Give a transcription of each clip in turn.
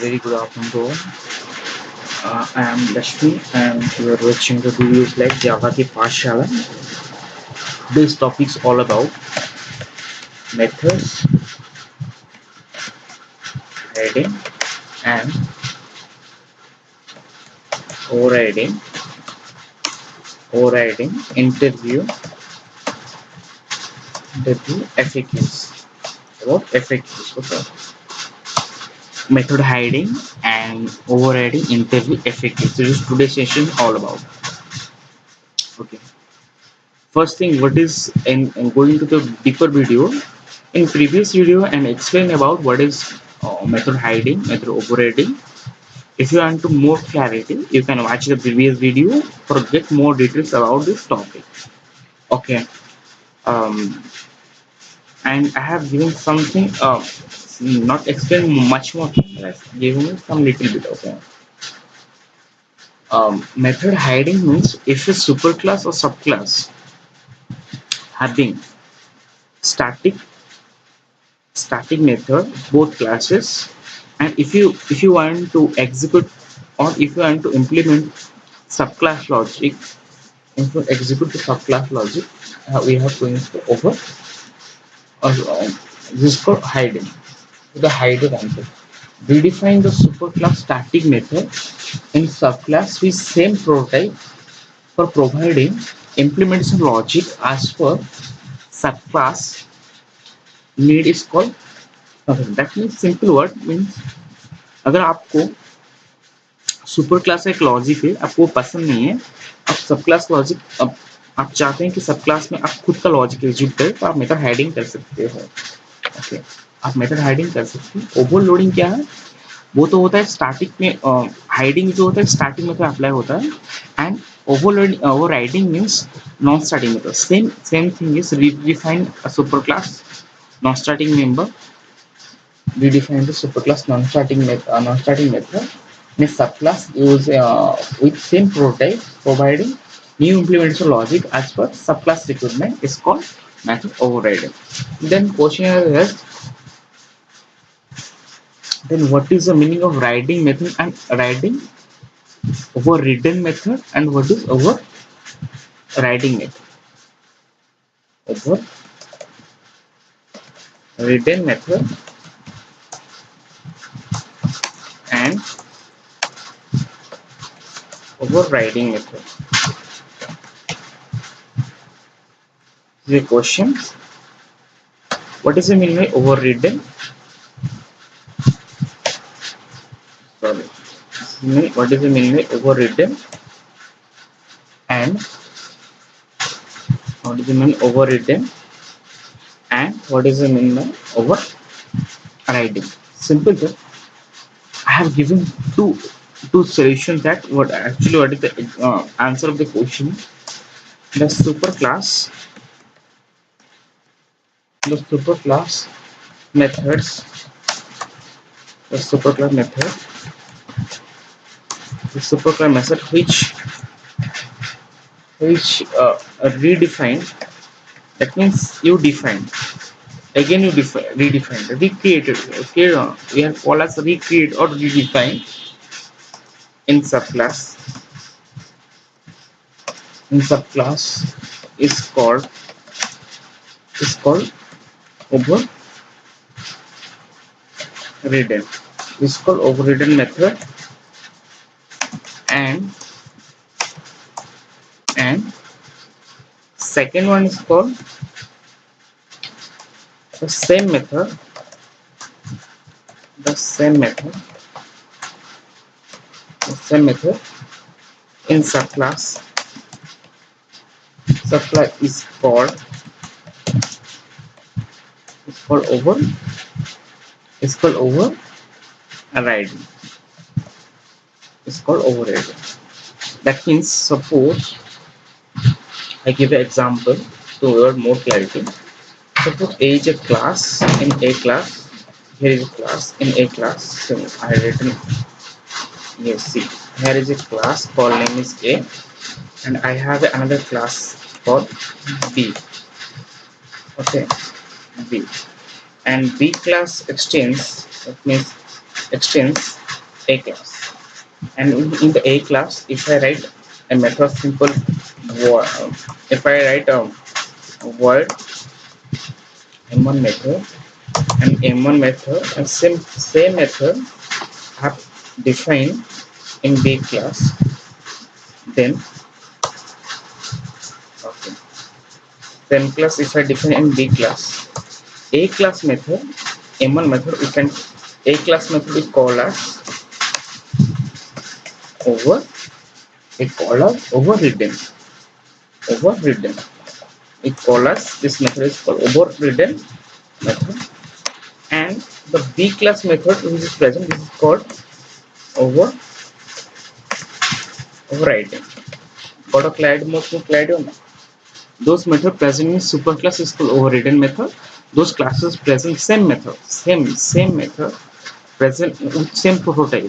Very good afternoon to all. I am Lakshmi and you are watching the videos like Java ki Pashala. This topic is all about methods, heading and overriding, overriding interview FAQs. About FAQs. Okay. Method hiding and overriding interview FAQs. This is today's session all about. Okay. First thing, what is and going to the deeper video. In previous video, and explain about what is method hiding, method overriding. If you want to more clarity, you can watch the previous video for get more details about this topic. Okay. Um, and I have given something. Not explain much more. But I've given some little bit. Okay. Method hiding means if a superclass or subclass having static method both classes, and if you want to execute or if you want to implement subclass logic, if you execute the subclass logic, we have to install over this is called hiding. The hidden answer, redefine the superclass static method in subclass with same prototype for providing implementation logic as per subclass need is called. Okay, that means simple word means अगर आपको super class एक logic है आपको पसंद नहीं है, आप सब क्लास लॉजिक अब आप चाहते हैं कि सब क्लास में आप खुद का लॉजिक एग्जीक्यूट करें, तो आप मेथड हाइडिंग कर सकते हो. ओके, आप मेथड हाइडिंग कर सकते हो. ओवरलोडिंग क्या है? वो तो होता है स्टैटिक में. हाइडिंग जो होता है स्टैटिक में तो अप्लाई होता है, and overloading overriding means non static method. Same thing is redefine a super class non static member. Redefine the superclass non-static method in a subclass use with same prototype providing new implementation logic as per subclass requirement is called method overriding. Then question is, then what is the meaning of riding method and riding overridden method, and what is overriding method? Overridden method and overriding method. The question, what is the meaning by overridden? Sorry, what is the meaning by overridden and what is the meaning overridden and what is the meaning by overriding? Simple thing. I have given two solutions that what is the answer of the question. The superclass methods, the superclass method which redefine. That means you define again, you redefine, recreated. Okay, we have called as recreate or redefine in subclass. Is called overridden. Is called overridden method, and second one is called the same method in subclass is called overriding. That means, suppose I give an example to add more clarity. Suppose A is a class in A class. Here is a class in A class. So I written here. See, here is a class called name is A, and I have another class called B. Okay, B, and B class extends. That means extends A class. And in the A class, if I write a method simple word, if I write a word m1 method and m1 method and same method have defined in B class, then okay, same class if I define in B class, A class method, m1 method, we can A class method is called as over, it called as overridden, overridden. It called as this method is called overridden method, and the B class method which is present, this is called over overridden. Got a clarity, most clarity on that? Those method present in superclass is called overridden method. Those classes present same method, same method present with same prototype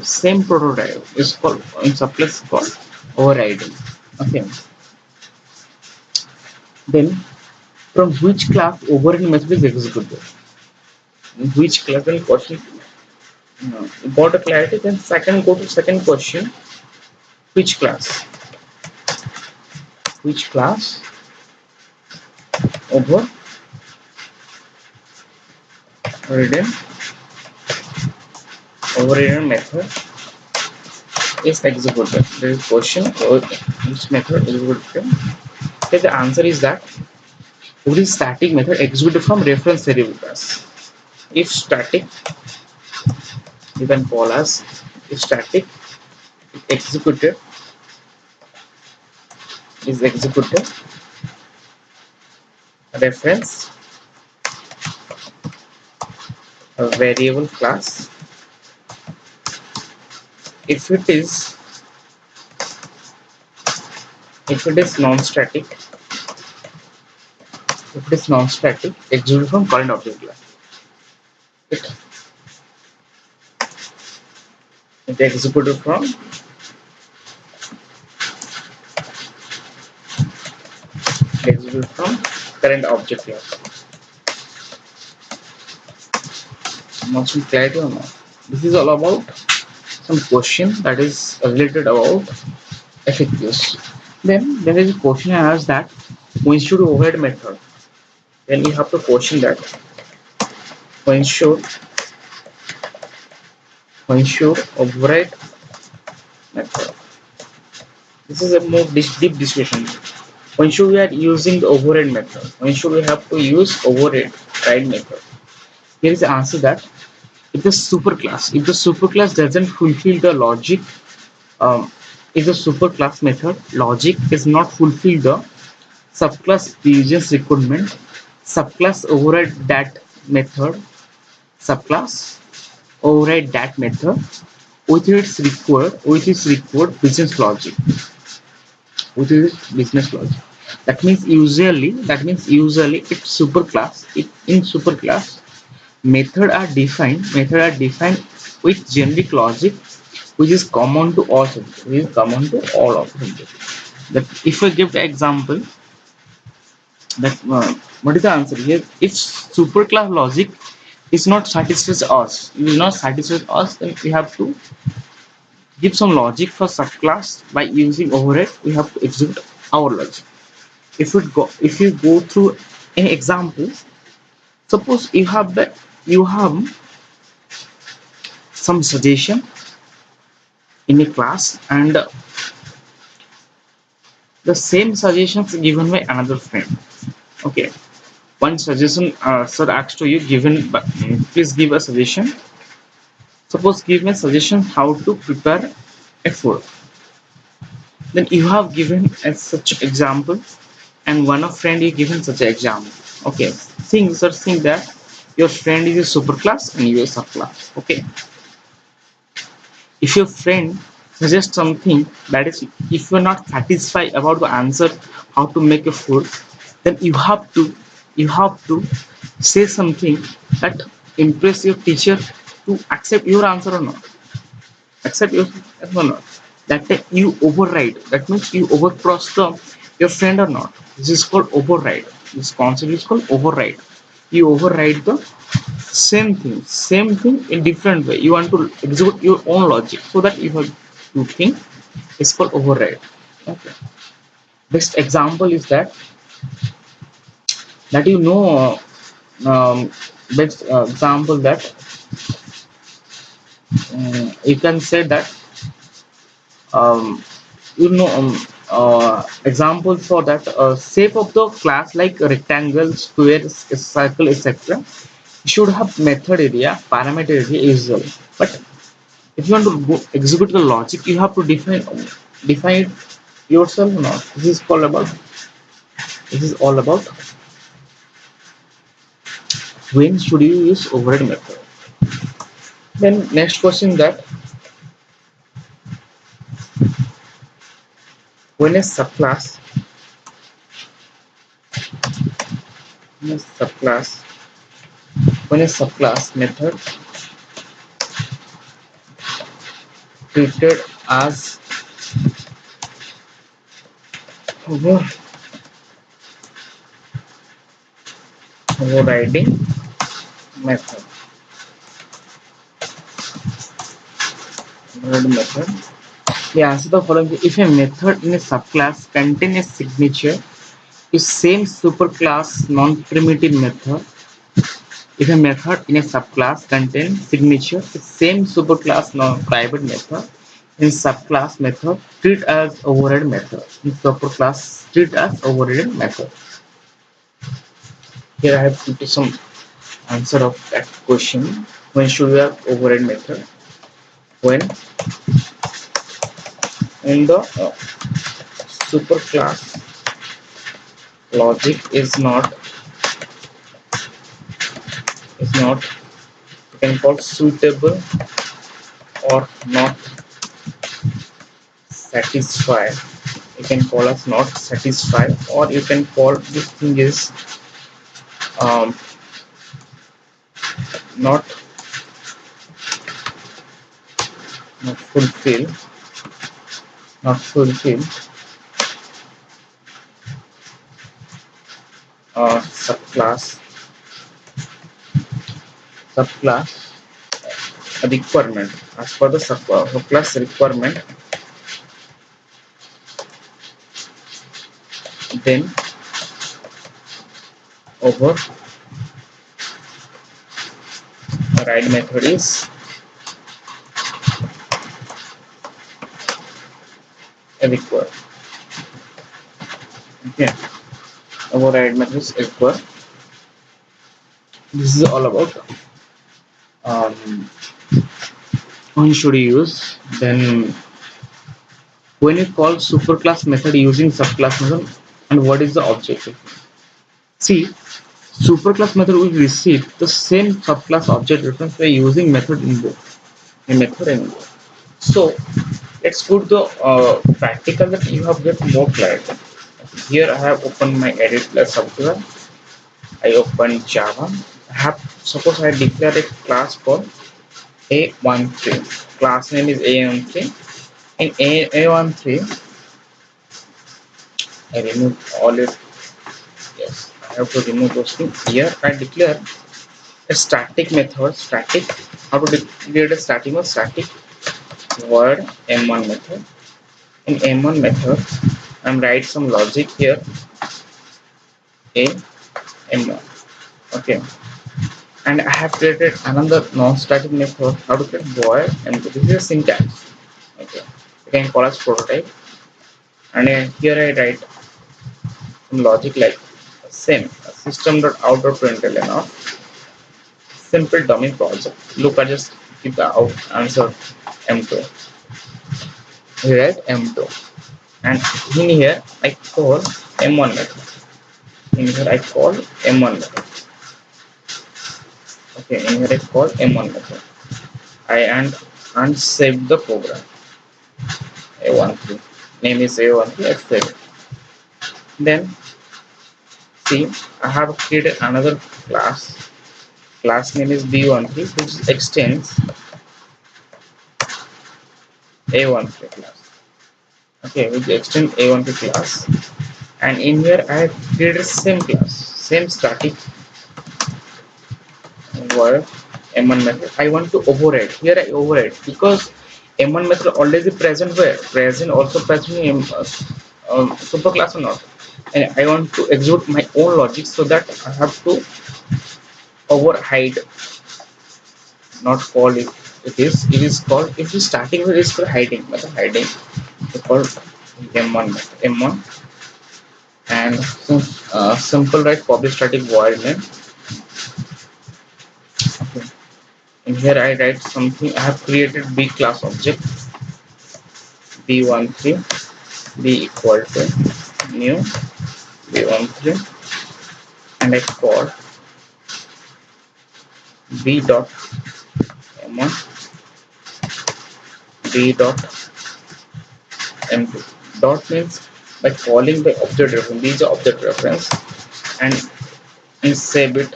is called in subclass is called overridden. Okay. Then from which class overridden method is executed? In which class? Then question. Got a clarity. Then second, go to second question. Which class? Which class overridden overridden method is executed? There is question. Which method is executed? Okay, the answer is that every static method executed from reference variable class. If static, you can call as if static executed is executed reference a variable class. If it is non-static, execute from current object class. It executed from current object class. Much clarity or not? This is all about some question that is related about FAQs. Then there is a question I asked that when should override method? Then we have to question that when should override method. This is a more deep discussion. When should we are using the override method? When should we have to use override method? Here is the answer that if the superclass doesn't fulfill the logic, if the superclass method logic is not fulfill the subclass previous requirement, subclass override that method, subclass override that method with its required business logic. That means usually if superclass method are defined with generic logic which is common to all subjects, that if I give the example that what is the answer here? If superclass logic is not satisfies us, then we have to give some logic for subclass by using override. We have to execute our logic. If you go through an example, suppose you have some suggestion in a class and the same suggestions given by another friend. Okay, one suggestion sir asks to you given, but please give a suggestion. Suppose give me a suggestion how to prepare a food. Then you have given such example, and one of friend you given such an example. Okay, think that your friend is a superclass and you are a subclass. Okay, if your friend suggests something that is, if you are not satisfied about the answer how to make a food, then you have to say something that impress your teacher to accept your answer or not. Accept your answer or not. That you override. That means you overcross your friend or not. This is called override. This concept is called override. You override the same thing in different way. You want to execute your own logic so that you have to think. It's called override. Okay. Best example is that you know best example that you can say that um, you know example for that shape of the class like rectangle, square, circle, etc. should have method area, parameter area usually. But if you want to go execute the logic, you have to define it yourself. Now this is all about when should you use override method. Then next question that when a subclass when a subclass when a subclass method treated as over- overriding method. Override method. The answer the following: if a method in a subclass contains a signature to same superclass non-primitive method. If a method in a subclass contains signature to same superclass non-private method, in subclass method treat as override method. In superclass treat as overridden method. Here I have put some answer of that question. When should we have override method? When in the superclass logic is not you can call suitable or not satisfied. You can call us not satisfied, or you can call this thing is um, not not fulfill not fulfill subclass subclass requirement. As per the subclass requirement, then override method is required. Okay, override method is required. This is all about um, when should you use. Then when you call superclass method using subclass method, and what is the objective? See, superclass method will receive the same subclass object reference by using method in both. A method in both. So let's go to the practical that you have get more clarity. Here I have opened my edit plus software. I open Java. I have suppose I declare a class called A13. Class name is A13. In A13, I remove all it. Yes, I have to remove those things. Here I declare a static method. Static. How to declare a static method? Static void M1 method. In M1 method, I'm write some logic here. A M1. Okay. And I have created another non-static method. How to create void and this is a syntax. Okay. You can call as prototype. And here I write some logic like same system.out.println of simple dummy project. Look, I just keep the out answer M2. We write M2. And in here I call M1 method. In here I call M1 method. Okay, in here I call M1 method. I and save the program. A13. Name is A13. I save it. Then see, I have created another class. Class name is B13, which extends A13 class. Okay, which extends A13 class. And in here I have created same class, same static word M1 method. I want to override. Here I override because M1 method already present where? Present also present in superclass or not. And I want to execute my own logic so that I have to override, not call it. It is called, if you starting with is for hiding method hiding. It's called M1 method. M1 and simple write public static void name. Okay. In here I write something. I have created B class object B13 B equal to new B13 and I call B dot M1 B dot M2. Dot means by calling the object reference. These are object reference and in save it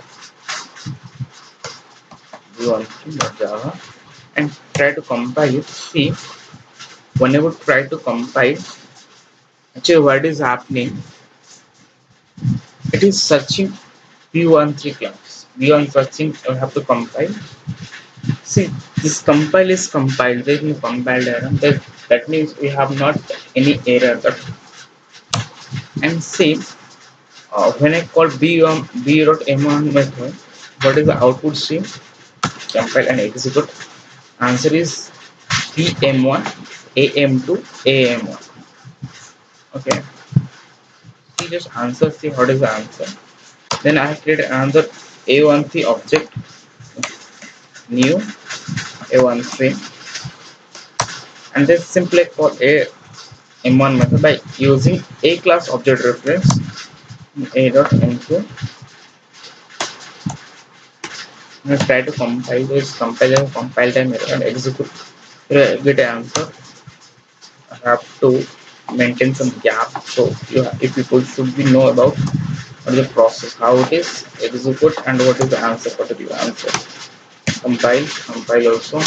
B13.java and try to compile it. See, whenever try to compile, actually what is happening, it is searching B13 class. B1 searching, I have to compile. See, this compile is compiled. There is no compiled error. That means we have not any error. And same, when I call B.M1 method, what is the output stream? Compile and execute. Answer is BM1, AM2, AM1. Okay. See, just answer. See what is the answer. Then I have created another A13 object, new A13, and then simply call a M1 method by using A class object reference A dot M2 and try to compile this compile time error and execute. Get an answer. I have to maintain some gap, so if people should be know about what is the process, how it is execute and what is the answer, particular answer. Compile also.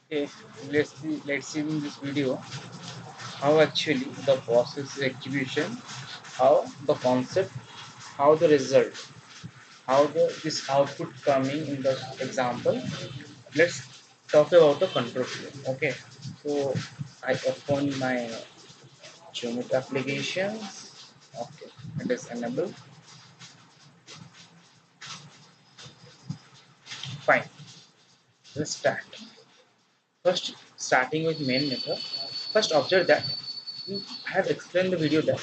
Okay, let's see in this video how actually the process is execution, how the concept, how the result, how this output coming in the example. Let's talk about the control flow. Okay, so I open my Jumit applications. Okay, it is enabled. Fine. Let's start. First, starting with main method. First, observe that I have explained the video that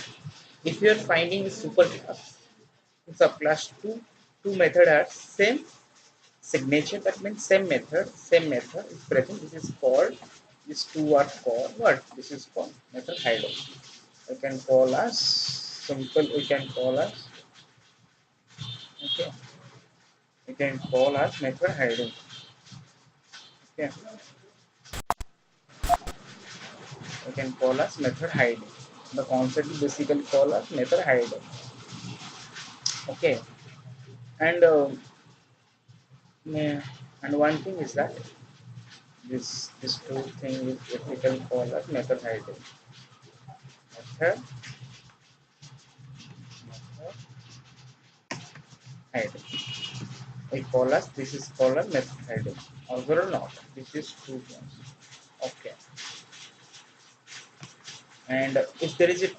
if you are finding a superclass, in subclass two method are same signature. That means same method is present. This is called, these two are called what? This is called method hide. We can call as simple. We can call as, okay. We can call as method hiding. Okay. We can call as method hiding. The concept is basically called as method hiding. Okay. And and one thing is that this two thing is basically called as method hiding. Method hiding. We call as, this is called as method hiding. Or not. This is two things. Okay. And if there is a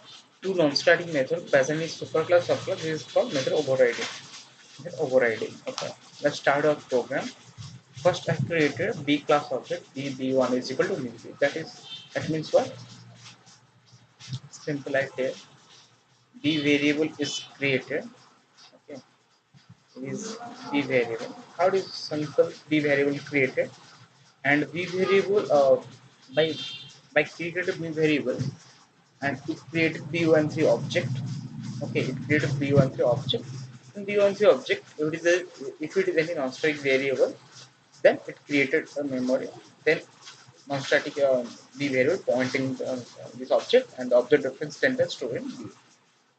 two non-static method present in superclass subclass, this is called method overriding. Method overriding. Okay. Let's start our program. First, I created B class object B1 is equal to new B. That means what? Simple I tell. B variable is created. Okay. Is B variable. How is simple B variable created? And B variable by by created B variable and it created B13 object. Okay, it created B13 object. And B13 object, if it is any non-static variable, Then it created a memory. Then non-static B variable pointing this object, and the object reference tender stored in B.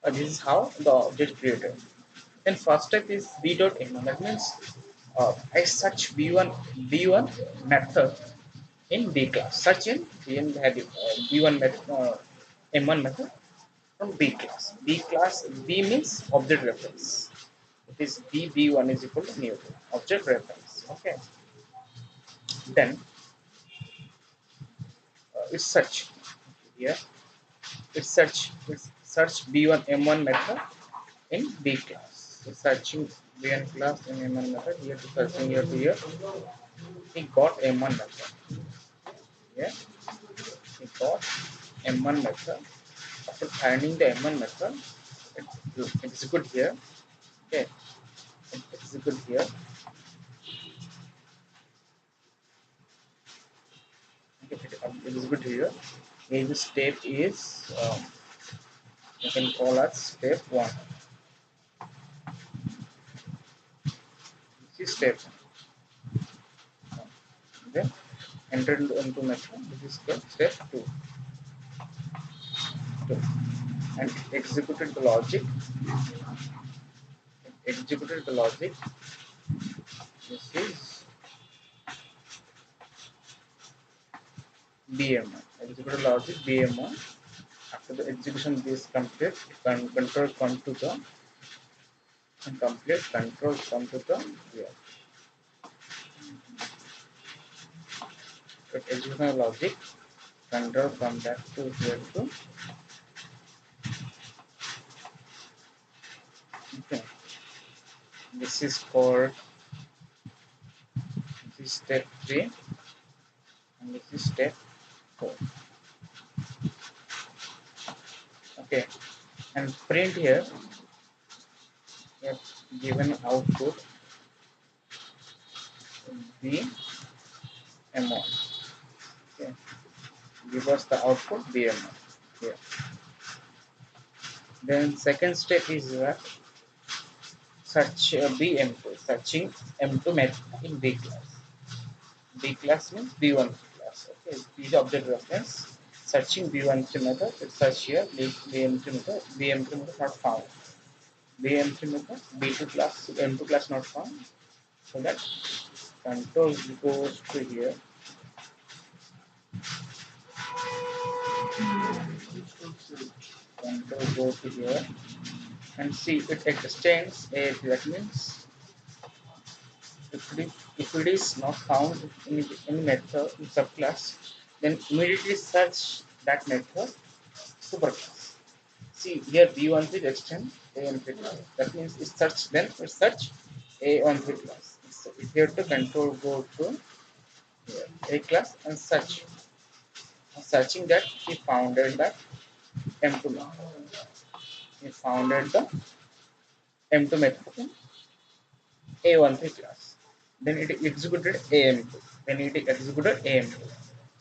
This is how the object created. Then first step is B dot M1. That means I search B1 method in B class. Search in B1 method, M1 method from B class. B class, B means object reference. It is B1 is equal to new object reference. Okay. Then it's search here. It's search B1 M1 method in B class. So searching B1 class in M1 method here to searching here to here. He got M1 method. Yeah, he got M1 method. After finding the M1 method, it execute here. Okay, it execute here. Okay, it execute here. Maybe step is you can call as step 1. This is step 1. Then enter into method. This is step 2. And executed the logic. Executed the logic. This is BM1. Executed logic BM1. After the execution is complete, control come to the and complete control come to the here. But execution logic control come back to here to okay. This is called this is step 3 and this is step 4. Okay, and print here we have given output BM1. Okay, give us the output BM1 here. Then second step is search BM2, searching M2 method in B class. B class means B1 class. Okay, this object reference. Searching B1 method, it search here BM2 method, BM2 method not found. BM2 method, B2 class, M2 class not found. So that control goes to here. Control goes to here and see it extends a, that means if it is not found in any method in subclass, then immediately search that method superclass. See here B13 extend A13 class. That means it search then it search A13 class. It's here to control go to here, A class and search. Searching that he founded that M2 method. He founded the M2 method in A13 class. Then it executed AM2. Then it executed AM2.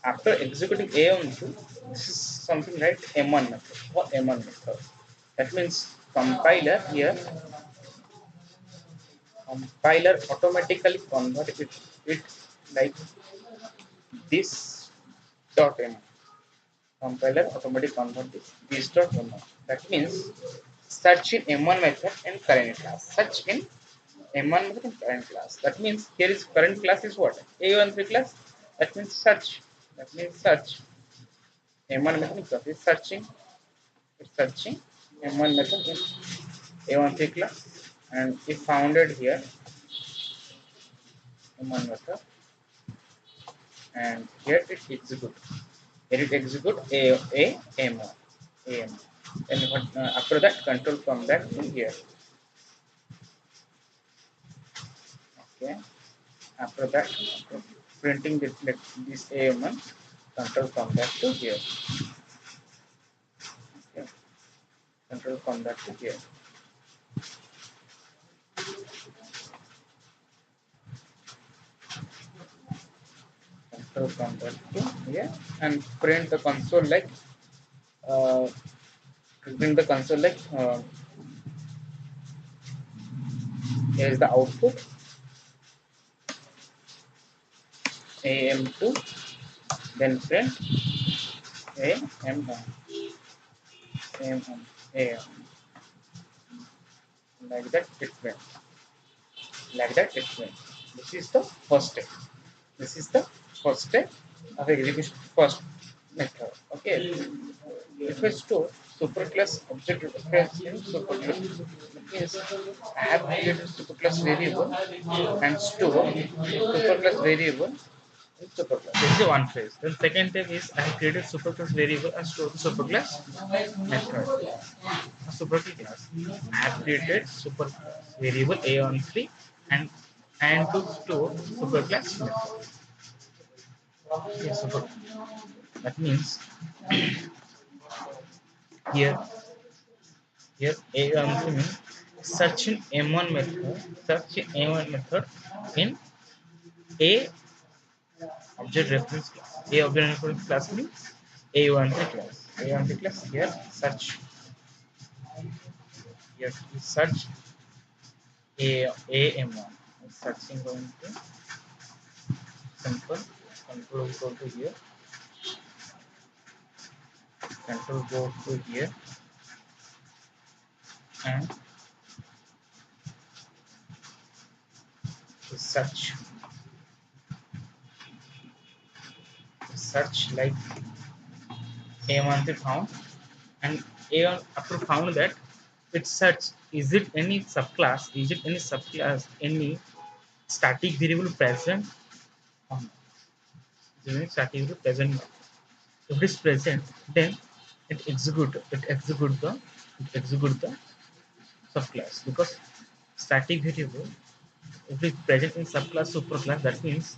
After executing AM2, this is something like M1 method or M1 method. That means compiler automatically convert it like this dot m. Compiler automatically convert this dot m. That means search in M1 method and current class. Search in M1 method and current class. That means here is current class is what? A13 class. That means search. That means search. M1 method is searching. It's searching M1 method in A13 class and it founded here M1 method and here it execute. Here it execute A M1 AM. And after that control come back to here. Okay. After that printing this AM1 control come back to here. Okay. Control come back to here. Control come back to here and print the console like print the console like here is the output. AM2, then print AM1, AM1, AM, like that it went, like that it went. This is the first step. This is the first step of execution, first method. Okay. If I store superclass object reference in superclass, that means I have created superclass variable and store superclass variable in superclass. This is the one phase. Then second step is I have created superclass variable and store the superclass method. A superclass. I have created superclass variable a13 and to store superclass method. Yes, super. That means here here A13 means search in M1 method, search in M1 method in A object reference class. A object reference class means A13 class. A13 class here search, here we search AM1. Searching going to simple control go to here, control go to here and search, search like A13 found, and A1 after found that it search, is it any subclass, is it any subclass, any static variable present or not? Is there any static variable present or not? If it is present, then it execute the subclass, because static variable, if it is present in subclass superclass, that means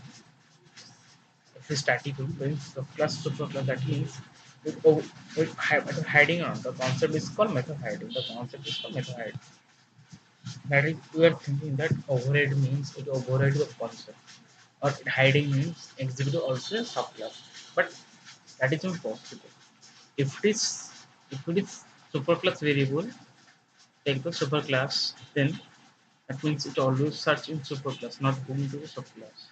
if it is static variable in subclass superclass, that means it, method hiding on, the concept is called method hiding. The concept is called method hiding. That is, we are thinking that override means it override the concept, or hiding means execute also a subclass, but that is not possible. If it is superclass variable, take the superclass, then that means it always search in superclass, not going to the subclass,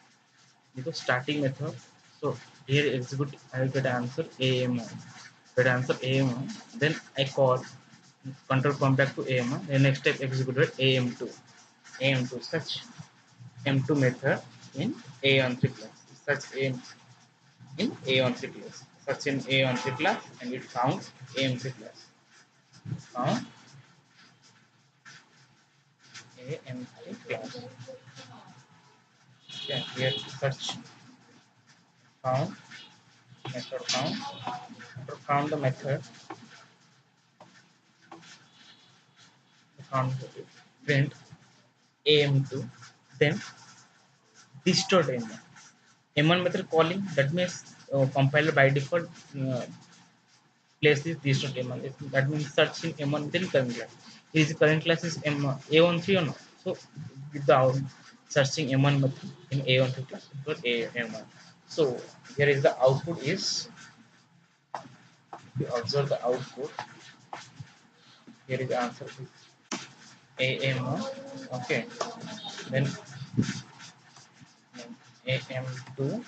because starting method. So here execute, I will get answer AM1, get answer AM1, then I call control come back to AM1, then next step executed AM2, AM2 search M2 method in A13 class. Search AM in A13 class. Search in A13 class and it found AM3 class. Found AM3 class. Okay, here search found, method found. After found the method, found print AM2, then distort M1. M1 method calling, that means compiler by default place is distort M1. That means search in M1 within current class. Is current class is M1 A13 or not? So with the searching M1 method in A13 class, but AM1. So here is the output is, we observe the output. Here is the answer is AM1. Okay, then AM2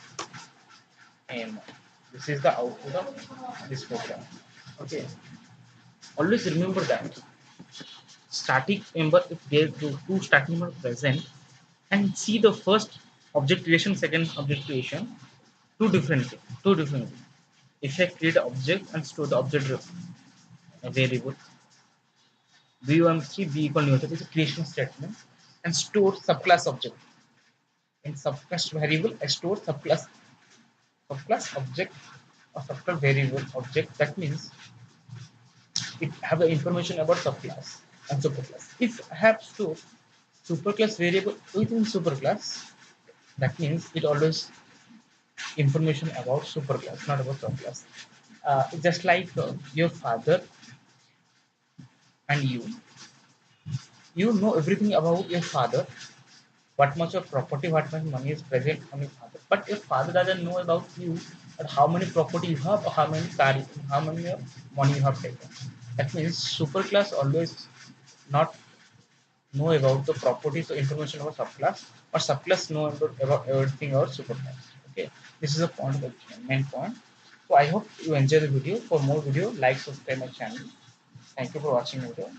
AM1. This is the output of this program. Okay, always remember that static member, if there are two static member present, and see the first object creation, second object creation, two different things. If I create an object and store the object variable b13 b equal new, that is a creation statement, and store subclass object in subclass variable. I store subclass object or subclass variable object. That means it have the information about subclass and superclass. If I have stored superclass variable within superclass, that means it always information about superclass, not about subclass. Just like your father and you know everything about your father, what much of property, what much money is present on your father, but your father doesn't know about you, that how many property you have, or how many car, how many money you have taken. That means superclass always not know about the properties or information about subclass, or subclass know about everything about superclass. Okay, this is a point of the main point. So I hope you enjoy the video. For more video, like, subscribe my channel. Thank you for watching the video.